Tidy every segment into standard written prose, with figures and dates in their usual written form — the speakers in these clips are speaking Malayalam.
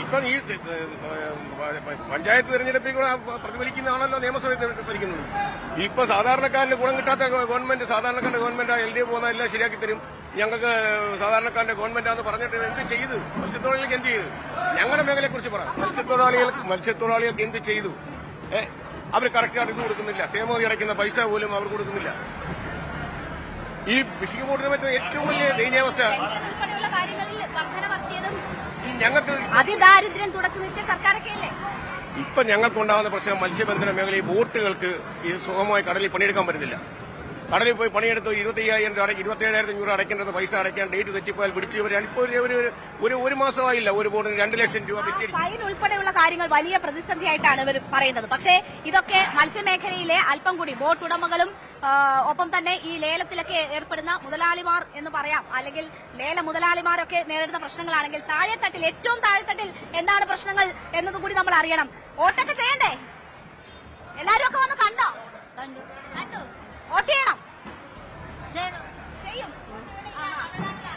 ഇപ്പം ഈ പഞ്ചായത്ത് തെരഞ്ഞെടുപ്പിൽ പ്രതിഫലിക്കുന്നതാണല്ലോ നിയമസഭ ഭരിക്കുന്നത്. ഇപ്പൊ സാധാരണക്കാരന് ഗുണം കിട്ടാത്ത ഗവൺമെന്റ്, സാധാരണക്കാരന്റെ ഗവൺമെന്റ് LDF പോകുന്ന എല്ലാം ശരിയാക്കി തരും, ഞങ്ങൾക്ക് സാധാരണക്കാരന്റെ ഗവൺമെന്റാന്ന് പറഞ്ഞിട്ട് എന്ത് ചെയ്തു? മത്സ്യത്തൊഴിലാളികൾക്ക് എന്ത് ചെയ്തു? ഞങ്ങളുടെ മേഖലയെ കുറിച്ച് പറയാം. മത്സ്യത്തൊഴിലാളികൾക്ക് എന്ത് ചെയ്തു? അവർ കറക്റ്റായിട്ട് ഇത് കൊടുക്കുന്നില്ല. ക്ഷേമനിധി അടയ്ക്കുന്ന പൈസ പോലും അവർ കൊടുക്കുന്നില്ല. ഈ ഫിഷിംഗ് ബോർഡിനെ പറ്റുന്ന ഏറ്റവും വലിയ ദയനീയാവസ്ഥ ഞങ്ങൾക്ക് അതിദാരിദ്ര്യം തുടച്ചു നിർത്തിയ സർക്കാരൊക്കെയല്ലേ. ഇപ്പൊ ഞങ്ങൾക്കുണ്ടാകുന്ന പ്രശ്നം മത്സ്യബന്ധന മേഖലയിൽ ബോട്ടുകൾക്ക് ഈ സുഗമമായി കടലിൽ പണിയെടുക്കാൻ പറ്റുന്നില്ല. കടലിൽ പോയി പണിയെടുത്ത് 27,500 രൂപ അടയ്ക്കേണ്ടത് പൈസ അടയ്ക്കാൻ ഡേറ്റ് തെറ്റിപ്പോയാൽ പിടിച്ചവരാണ്. ഇപ്പോൾ ഒരു മാസമായില്ല ഒരു ബോട്ടിന് 2 ലക്ഷം രൂപ ഫൈൻ ഉൾപ്പെടെയുള്ള കാര്യങ്ങൾ വലിയ പ്രതിസന്ധിയായിട്ടാണ് ഇവർ പറയുന്നത്. പക്ഷേ ഇതൊക്കെ മത്സ്യമേഖലയിലെ അല്പം കൂടി ബോട്ട് ഉടമകളും ഒപ്പം തന്നെ ഈ ലേലത്തിലൊക്കെ ഏർപ്പെടുന്ന മുതലാളിമാർ എന്ന് പറയാം, അല്ലെങ്കിൽ ലേല മുതലാളിമാരൊക്കെ നേരിടുന്ന പ്രശ്നങ്ങളാണെങ്കിൽ താഴെത്തട്ടിൽ, ഏറ്റവും താഴെത്തട്ടിൽ എന്താണ് പ്രശ്നങ്ങൾ എന്നതുകൂടി നമ്മൾ അറിയണം. വോട്ടൊക്കെ ചെയ്യണ്ടേ? എല്ലാരും ഒക്കെ വന്ന് കണ്ടോ? കണ്ടു. വോട്ട് ചെയ്യണം. ചെയ്യും.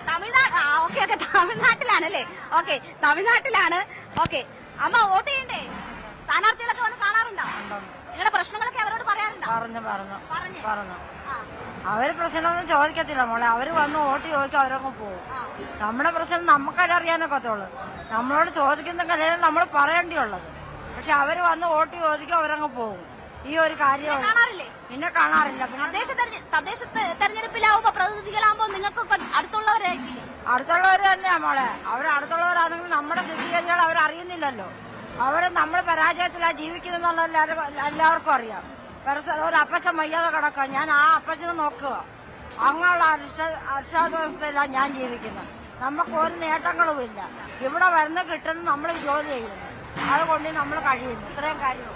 തമിഴ്നാട്. ഓക്കെ തമിഴ്നാട്ടിലാണല്ലേ? ഓക്കെ തമിഴ്നാട്ടിലാണ്. ഓക്കെ അമ്മ വോട്ട് ചെയ്യണ്ടേ? സ്ഥാനാർത്ഥികളൊക്കെ വന്ന് കാണാറുണ്ടോ? നിങ്ങളുടെ പ്രശ്നങ്ങളൊക്കെ അവരോട് പറയാറുണ്ടോ? പറഞ്ഞു. അവര് പ്രശ്നമൊന്നും ചോദിക്കത്തില്ല മോളെ. അവര് വന്ന് വോട്ട് ചോദിക്കും, അവരൊക്കെ പോകും. നമ്മുടെ പ്രശ്നം നമുക്കറിയാനൊക്കത്തുള്ളൂ. നമ്മളോട് ചോദിക്കുന്ന കാര്യമാണ് നമ്മൾ പറയേണ്ടിയുള്ളത്. പക്ഷെ അവര് വന്ന് വോട്ട് ചോദിക്കും, അവരങ്ങ് പോകും. ഈ ഒരു കാര്യം പിന്നെ കാണാറില്ല. തദ്ദേശ തെരഞ്ഞെടുപ്പിലാവുമ്പോ പ്രതിനിധികളാവുമ്പോ നിങ്ങൾക്ക് അടുത്തുള്ളവരായിരിക്കും. അടുത്തുള്ളവർ തന്നെയാ മോളെ. അടുത്തുള്ളവരാണെങ്കിൽ നമ്മുടെ സ്ഥിതിഗതികൾ അവരറിയുന്നില്ലല്ലോ. അവര് നമ്മൾ പരാജയത്തിലാണ് ജീവിക്കുന്നുള്ള എല്ലാവർക്കും അറിയാം. ഒരു അപ്പച്ചൻ വയ്യാതെ കിടക്കുക, ഞാൻ ആ അപ്പച്ചനെ നോക്കുക, അങ്ങനെയുള്ള അക്ഷരാവസ്ഥയിലാണ് ഞാൻ ജീവിക്കുന്നത്. നമുക്ക് ഒരു നേട്ടങ്ങളുമില്ല. ഇവിടെ വരുന്ന കിട്ടുന്ന നമ്മൾ ജോലി ചെയ്യുന്നു, അതുകൊണ്ട് നമ്മൾ കഴിയുന്നു. ഇത്രയും കാര്യമുള്ളൂ.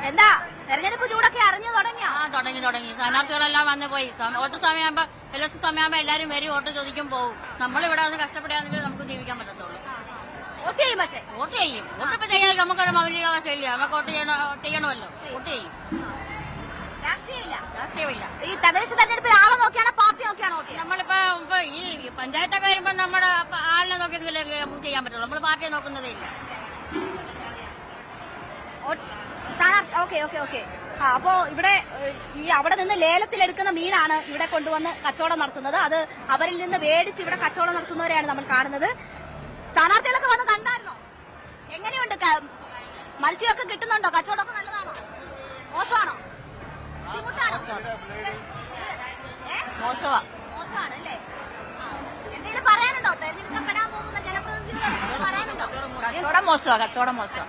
എന്താ തെരഞ്ഞെടുപ്പ് ചൂടൊക്കെ അറിഞ്ഞു തുടങ്ങിയോ? തുടങ്ങി. സ്ഥാനാർത്ഥികളെല്ലാം വന്ന് പോയി. വോട്ട് സമയമാകുമ്പോ ഇലക്ഷൻ സമയമാകുമ്പോ എല്ലാരും വരും, വോട്ട് ചോദിക്കും, പോകും. നമ്മളിവിടെ വന്ന് കഷ്ടപ്പെടുകയാണെങ്കിൽ നമുക്ക് ജീവിക്കാൻ പറ്റത്തുള്ളൂ. വോട്ട് ചെയ്യും. പക്ഷേ വോട്ട് ചെയ്യും. വോട്ടിപ്പോ ചെയ്യാൻ നമുക്കൊരു മൗലികാവസ്ഥയില്ല. നമുക്ക് വോട്ട് ചെയ്യണമല്ലോ. വോട്ട് ചെയ്യും. രാഷ്ട്രീയമില്ല. ഈ തദ്ദേശ തെരഞ്ഞെടുപ്പിൽ ആളെ നോക്കിയാണോ പാർട്ടി നോക്കിയാണോ വോട്ട് ചെയ്യുക? നമ്മളിപ്പോ ഈ പഞ്ചായത്തൊക്കെ വരുമ്പോ നമ്മുടെ ആളിനെ നോക്കിയെങ്കിലേ നമുക്ക് ചെയ്യാൻ പറ്റുള്ളൂ. നമ്മൾ പാർട്ടിയെ നോക്കുന്നതേ ഇല്ല. ഓക്കെ. അപ്പോ ഇവിടെ ഈ അവിടെ നിന്ന് ലേലത്തിലെടുക്കുന്ന മീനാണ് ഇവിടെ കൊണ്ടുവന്ന് കച്ചവടം നടത്തുന്നത്. അത് അവരിൽ നിന്ന് മേടിച്ച് ഇവിടെ കച്ചവടം നടത്തുന്നവരെയാണ് നമ്മൾ കാണുന്നത്. സ്ഥാനാർത്ഥികളൊക്കെ വന്ന് കണ്ടായിരുന്നോ? എങ്ങനെയുണ്ട്? മത്സ്യമൊക്കെ കിട്ടുന്നുണ്ടോ? കച്ചവടമൊക്കെ നല്ലതാണോ? മോശമാണോ? ബുദ്ധിമുട്ടാണോ? മോശമാണല്ലേ? എന്തെങ്കിലും പറയാനുണ്ടോ? തെരഞ്ഞെടുക്കപ്പെടാൻ പോകുന്ന ജനപ്രതിനിധികളോട് പറയാനുണ്ടോ? കച്ചവടം മോശം.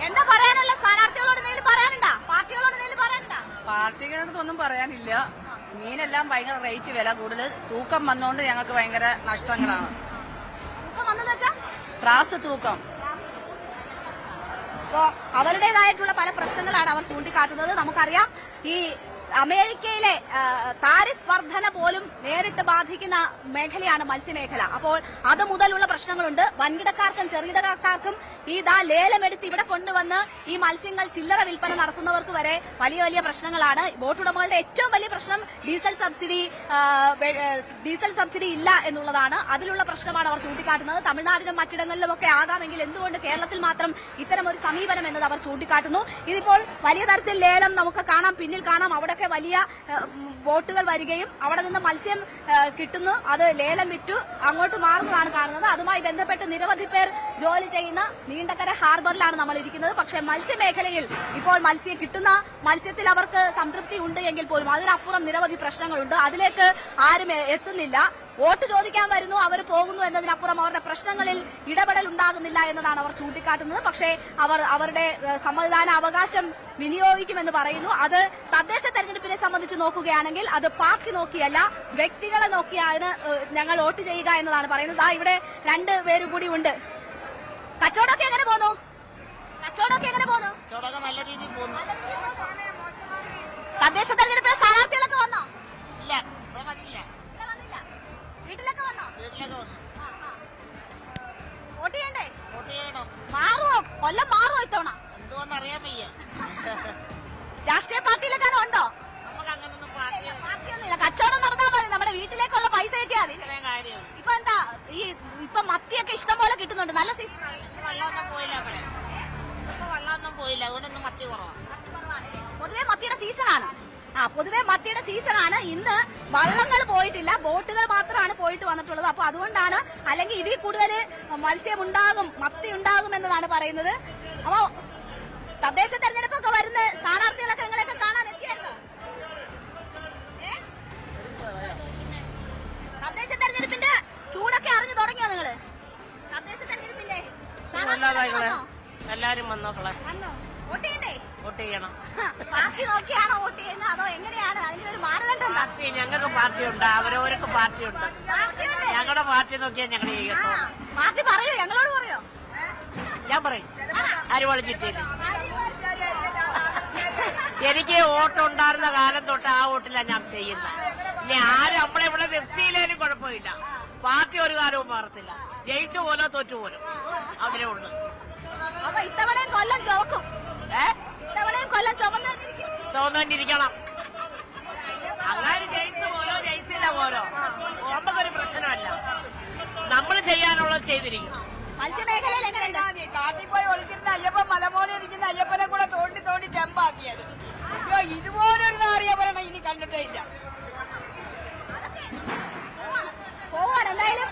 എന്താ പറയാനുള്ള? സ്ഥാനാർത്ഥികളോട് എന്തെങ്കിലും പറയാനുണ്ടോ? പാർട്ടികളോട് എന്തെങ്കിലും പറയാനുണ്ടോ? പാർട്ടികളോടൊന്നും പറയാനില്ല. മീനെല്ലാം ഭയങ്കര റേറ്റ്, വില കൂടുതൽ. തൂക്കം വന്നുകൊണ്ട് ഞങ്ങൾക്ക് ഭയങ്കര നഷ്ടങ്ങളാണ്. തൂക്കം വന്നെന്ന് വെച്ചാ ത്രാസ് തൂക്കം. അപ്പോ അവരുടേതായിട്ടുള്ള പല പ്രശ്നങ്ങളാണ് അവർ ചൂണ്ടിക്കാട്ടുന്നത്. നമുക്കറിയാം ഈ അമേരിക്കയിലെ താരിഫ് വർധന പോലും നേരിട്ട് ബാധിക്കുന്ന മേഖലയാണ് മത്സ്യമേഖല. അപ്പോൾ അത് മുതലുള്ള പ്രശ്നങ്ങളുണ്ട്. വൻകിടക്കാർക്കും ചെറുകിടക്കാർക്കും ഈ ലേലമെടുത്ത് ഇവിടെ കൊണ്ടുവന്ന് ഈ മത്സ്യങ്ങൾ ചില്ലറ വിൽപ്പന നടത്തുന്നവർക്ക് വരെ വലിയ വലിയ പ്രശ്നങ്ങളാണ്. ബോട്ടുടമകളുടെ ഏറ്റവും വലിയ പ്രശ്നം ഡീസൽ സബ്സിഡി ഇല്ല എന്നുള്ളതാണ്. അതിലുള്ള പ്രശ്നമാണ് അവർ ചൂണ്ടിക്കാട്ടുന്നത്. തമിഴ്നാടിനും മറ്റിടങ്ങളിലുമൊക്കെ ആകാമെങ്കിൽ എന്തുകൊണ്ട് കേരളത്തിൽ മാത്രം ഇത്തരം ഒരു സമീപനം എന്നത് അവർ ചൂണ്ടിക്കാട്ടുന്നു. ഇതിപ്പോൾ വലിയ തരത്തിൽ ലേലം നമുക്ക് കാണാം, പിന്നിൽ കാണാം. അവിടെ വലിയ ബോട്ടുകൾ വരികയും അവിടെ നിന്ന് മത്സ്യം കിട്ടുന്നു, അത് ലേലം വിറ്റു അങ്ങോട്ട് മാറുന്നതാണ് കാണുന്നത്. അതുമായി ബന്ധപ്പെട്ട് നിരവധി പേർ ജോലി ചെയ്യുന്ന നീണ്ടകര ഹാർബറിലാണ് നമ്മൾ ഇരിക്കുന്നത്. പക്ഷേ മത്സ്യമേഖലയിൽ ഇപ്പോൾ മത്സ്യത്തിൽ അവർക്ക് സംതൃപ്തി ഉണ്ട് എങ്കിൽ പോലും അതിനപ്പുറം നിരവധി പ്രശ്നങ്ങളുണ്ട്. അതിലേക്ക് ആരും എത്തുന്നില്ല. വോട്ട് ചോദിക്കാൻ വരുന്നു, അവർ പോകുന്നു എന്നതിനപ്പുറം അവരുടെ പ്രശ്നങ്ങളിൽ ഇടപെടൽ ഉണ്ടാകുന്നില്ല എന്നതാണ് അവർ ചൂണ്ടിക്കാട്ടുന്നത്. പക്ഷേ അവർ അവരുടെ സമ്മതിദാന അവകാശം വിനിയോഗിക്കുമെന്ന് പറയുന്നു. അത് തദ്ദേശ തെരഞ്ഞെടുപ്പിനെ സംബന്ധിച്ച് നോക്കുകയാണെങ്കിൽ അത് പാർട്ടി നോക്കിയല്ല, വ്യക്തികളെ നോക്കിയാണ് ഞങ്ങൾ വോട്ട് ചെയ്യുക എന്നതാണ് പറയുന്നത്. ഇവിടെ 2 പേരും കൂടി ഉണ്ട്. കച്ചവടമൊക്കെ എങ്ങനെ പോകുന്നു? നല്ല രീതിയിൽ പോകുന്നു. തദ്ദേശ തെരഞ്ഞെടുപ്പിലെ സ്ഥാനാർത്ഥികളൊക്കെ വന്നോ? ഇല്ല, വന്നില്ല. വീട്ടിലൊക്കെ വന്നോ? വോട്ട് ചെയ്യണ്ടേ? മാറുമോ? കൊല്ലം മാറുമോ ഇത്തവണ? എന്തുവന്ന് അറിയാൻ വയ്യ. രാഷ്ട്രീയ പാർട്ടിയിലൊക്കെ ഉണ്ടോ? നമുക്ക് അങ്ങനൊന്നും പാർട്ടിയൊന്നുമില്ല. കച്ചവടം നടന്നാൽ മതി. നമ്മുടെ വീട്ടിലേക്കുള്ള പൈസ കിട്ടിയാൽ മതി. ഇപ്പൊ എന്താ ഇപ്പൊ മത്തിയൊക്കെ ഇഷ്ടം പോലെ കിട്ടുന്നുണ്ട്, നല്ല സീസൺ. വെള്ളമൊന്നും പോയില്ല അവിടെ, വെള്ളമൊന്നും പോയില്ല, അതുകൊണ്ടൊന്നും മത്തി കുറവാണ്. പൊതുവെ മത്തിയുടെ സീസണാണ്. പൊതുവെ മത്തിയുടെ സീസണാണ്. ഇന്ന് വള്ളങ്ങൾ പോയിട്ടില്ല, ബോട്ടുകൾ മാത്രമാണ് പോയിട്ട് വന്നിട്ടുള്ളത്. അപ്പൊ അതുകൊണ്ടാണ്, അല്ലെങ്കിൽ ഇതിൽ കൂടുതൽ മത്സ്യം ഉണ്ടാകും, മത്തി ഉണ്ടാകും എന്നതാണ് പറയുന്നത്. അപ്പൊ തദ്ദേശ തെരഞ്ഞെടുപ്പൊക്കെ വരുന്ന സ്ഥാനാർത്ഥികളൊക്കെ നിങ്ങളൊക്കെ കാണാൻ എത്തിയായിരുന്നോ? തദ്ദേശ തെരഞ്ഞെടുപ്പിന്റെ ചൂടൊക്കെ അറിഞ്ഞു തുടങ്ങിയോ നിങ്ങള്? തദ്ദേശ തെരഞ്ഞെടുപ്പില്ലേ എല്ലാരും വന്നോക്കളെ, വോട്ട് ചെയ്യണ്ടേ? വോട്ട് ചെയ്യണം. പാർട്ടി നോക്കിയാണോ വോട്ട് ചെയ്യുന്നത്, അതോ എങ്ങനെയാണ്? അതിന്റെ ഒരു മാനദണ്ഡം എന്താ? ഞങ്ങൾക്ക് പാർട്ടിയുണ്ട്, അവരവർക്ക് പാർട്ടിയുണ്ട്. ഞങ്ങളുടെ പാർട്ടി നോക്കിയാൽ ഞങ്ങൾ ചെയ്യട്ടോ. പാർട്ടി പറയോ? ഞങ്ങളോട് പറയോ? ഞാൻ പറയും, അരിവാളി ചിട്ടിയില്ല. എനിക്ക് വോട്ടുണ്ടായിരുന്ന കാലം തൊട്ട് ആ വോട്ടിലാണ് ഞാൻ ചെയ്യുന്നത്. ഇനി ആരും നമ്മളെ ഇവിടെ നിർത്തിയില്ലേലും കുഴപ്പമില്ല. പാർട്ടി ഒരു കാലവും മാറത്തില്ല. ജയിച്ചു പോലോ തോറ്റു പോലോ അതിലേ ഉള്ളു. അപ്പൊ ഇത്തവണയും കൊല്ലം ചുവക്കും. ഇത്തവണയും കൊല്ലം ചുവന്നിരിക്കണം. അങ്ങനെ ജയിച്ചു പോലോ ജയിച്ചില്ല പോലോ നമുക്കൊരു പ്രശ്നമല്ല. നമ്മൾ ചെയ്യാനുള്ളത് ചെയ്തിരിക്കും. മത്സ്യമേഖലയിൽ എങ്ങനെയുണ്ട്? കാട്ടിൽ പോയി ഒളിച്ചിരുന്ന അയ്യപ്പൻ മലമോളി ഇരിക്കുന്ന അയ്യപ്പനെ കൂടെ തോണ്ടി തോണ്ടി ചെമ്പാക്കിയത്. അയ്യോ, ഇതുപോലൊരു നാറിയ ഭരണം ഇനി കണ്ടിട്ടേ ഇല്ല. പോവാണ് എന്തായാലും.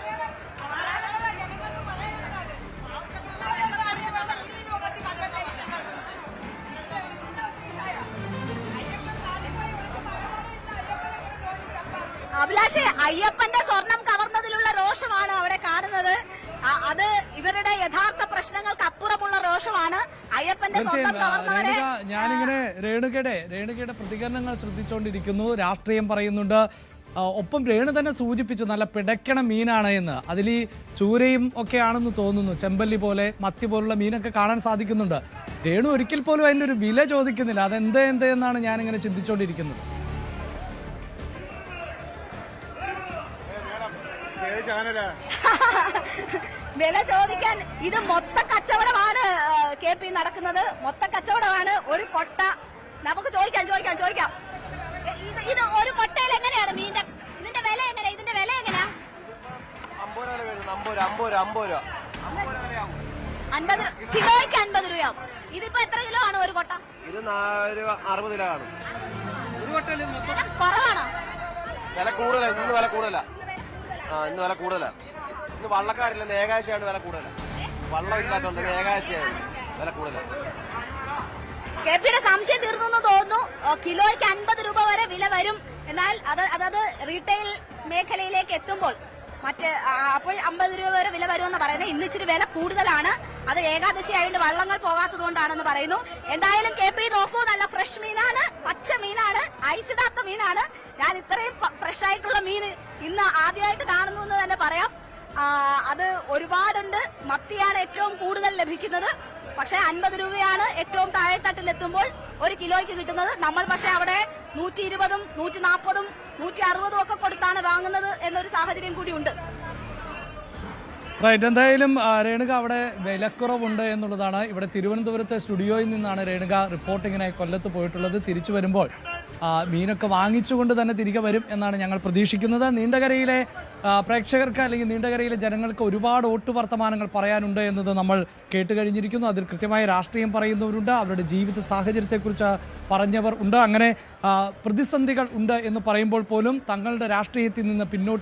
അഭിലാഷേ, അയ്യപ്പന്റെ സ്വർണം കവർന്നതിലുള്ള രോഷമാണ് അവിടെ കാണുന്നത്. അത് ഇവരുടെ യഥാർത്ഥ പ്രശ്നങ്ങൾക്ക് അപ്പുറമുള്ള രോഷമാണ്. അയ്യപ്പന്റെ സ്വർണം കവർന്നവരെ ഞാനിങ്ങനെ രേണുകയുടെ പ്രതികരണങ്ങൾ ശ്രദ്ധിച്ചുകൊണ്ടിരിക്കുന്നു. രാഷ്ട്രീയം പറയുന്നുണ്ട്. ഒപ്പം രേണു തന്നെ സൂചിപ്പിച്ചു നല്ല പിടയ്ക്കണ മീനാണ് എന്ന്. അതിൽ ഈ ചൂരയും ഒക്കെ ആണെന്ന് തോന്നുന്നു. ചെമ്പല്ലി പോലെ മത്തി പോലുള്ള മീനൊക്കെ കാണാൻ സാധിക്കുന്നുണ്ട്. രേണു ഒരിക്കൽ പോലും അതിൻ്റെ ഒരു വില ചോദിക്കുന്നില്ല. അതെന്ത് എന്നാണ് ഞാനിങ്ങനെ ചിന്തിച്ചുകൊണ്ടിരിക്കുന്നത്. വില ചോദിക്കാൻ ഇത് മൊത്ത കച്ചവടമാണ് KP നടക്കുന്നത്. മൊത്ത കച്ചവടമാണ്. ഒരു കൊട്ട നമുക്ക് ചോദിക്കാം. ഇത് ഒരു കൊട്ടയിൽ എങ്ങനെയാണ് മീനിന്റെ ഇതിന്റെ വില എങ്ങനെയാ? ഇതിന്റെ വില എങ്ങനെയാ? 50 കിലോയ്ക്ക് 50 രൂപയാവും. ഇതിപ്പോ എത്ര കിലോ ആണ് ഒരു കൊട്ട? ഇത് 60 കിലോ ആണ്. കുറവാണോ? വില കൂടുതലാ. ഇന്ന് വില കൂടുതലാ. ഇന്ന് വില കൂടുതലാ. ഇന്ന് വള്ളക്കാരില്ല, ഏകാശയാണ് വില കൂടുതലാ. വള്ളം ഇല്ലാത്തതുകൊണ്ട് ഏകാശയാണ് വില കൂടുതലാ. KPയുടെ സംശയം തീർന്നു തോന്നുന്നു. കിലോയ്ക്ക് 50 രൂപ വരെ വില വരും. എന്നാൽ അതത് റീറ്റെയിൽ മേഖലയിലേക്ക് എത്തുമ്പോൾ അപ്പോൾ 50 രൂപ വരെ വില വരുമെന്ന് പറയുന്നത്. ഇന്ന് ഇച്ചിരി വില കൂടുതലാണ്. അത് ഏകാദശി ആയതുകൊണ്ട് വള്ളങ്ങൾ പോകാത്തത് കൊണ്ടാണെന്ന് പറയുന്നു. എന്തായാലും KP നോക്കൂ, നല്ല ഫ്രഷ് മീനാണ്, പച്ച മീനാണ്, ഐസിടാത്ത മീനാണ്. ഞാൻ ഇത്രയും ഫ്രഷ് ആയിട്ടുള്ള മീൻ ഇന്ന് ആദ്യമായിട്ട് കാണുന്നു എന്ന് തന്നെ പറയാം. അത് ഒരുപാടുണ്ട്. മത്തിയാണ് ഏറ്റവും കൂടുതൽ ലഭിക്കുന്നത്. പക്ഷെ 50 രൂപയാണ് ഏറ്റവും താഴെത്തട്ടിലെത്തുമ്പോൾ ഒരു കിലോയ്ക്ക് കിട്ടുന്നത്. നമ്മൾ പക്ഷെ അവിടെ 120, 140, 160 ഒക്കെ കൊടുത്താണ് വാങ്ങുന്നത് എന്നൊരു സാഹചര്യം കൂടി ഉണ്ട്. റൈറ്റ്. എന്തായാലും രേണുക അവിടെ വിലക്കുറവുണ്ട് എന്നുള്ളതാണ്. ഇവിടെ തിരുവനന്തപുരത്തെ സ്റ്റുഡിയോയിൽ നിന്നാണ് രേണുക റിപ്പോർട്ടിങ്ങിനായി കൊല്ലത്ത് പോയിട്ടുള്ളത്. തിരിച്ചു വരുമ്പോൾ മീനൊക്കെ വാങ്ങിച്ചുകൊണ്ട് തന്നെ തിരികെ വരും എന്നാണ് ഞങ്ങൾ പ്രതീക്ഷിക്കുന്നത്. നീണ്ടകരയിലെ പ്രേക്ഷകർക്ക് അല്ലെങ്കിൽ നീണ്ടകരയിലെ ജനങ്ങൾക്ക് ഒരുപാട് വോട്ട് വർത്തമാനങ്ങൾ പറയാനുണ്ട് എന്നത് നമ്മൾ കേട്ടുകഴിഞ്ഞിരിക്കുന്നു. അതിൽ കൃത്യമായ രാഷ്ട്രീയം പറയുന്നവരുണ്ട്, അവരുടെ ജീവിത സാഹചര്യത്തെക്കുറിച്ച് പറഞ്ഞവർ ഉണ്ട്. അങ്ങനെ പ്രതിസന്ധികൾ ഉണ്ട് എന്ന് പറയുമ്പോൾ പോലും തങ്ങളുടെ രാഷ്ട്രീയത്തിൽ നിന്ന് പിന്നോട്ട്